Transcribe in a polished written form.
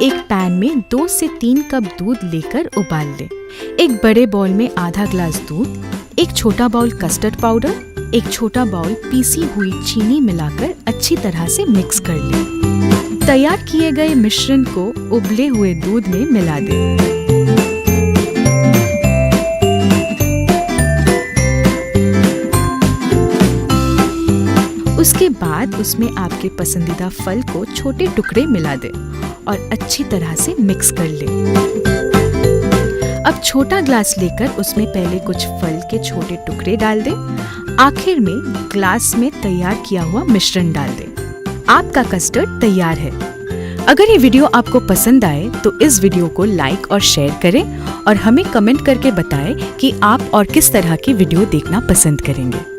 एक पैन में 2 से 3 कप दूध लेकर उबाल लें। एक बड़े बाउल में आधा ग्लास दूध, एक छोटा बाउल कस्टर्ड पाउडर, एक छोटा बाउल पीसी हुई चीनी मिलाकर अच्छी तरह से मिक्स कर लें। तैयार किए गए मिश्रण को उबले हुए दूध में मिला दें। उसके बाद उसमें आपके पसंदीदा फल को छोटे टुकड़े मिला दें और अच्छी तरह से मिक्स कर लें। अब छोटा ग्लास लेकर उसमें पहले कुछ फल के छोटे टुकड़े डाल दें। आखिर में ग्लास में तैयार किया हुआ मिश्रण डाल दें। आपका कस्टर्ड तैयार है। अगर ये वीडियो आपको पसंद आए तो इस वीडियो को लाइक और शेयर करें और हमें कमेंट करके बताएं कि आप और किस तरह की वीडियो देखना पसंद करेंगे।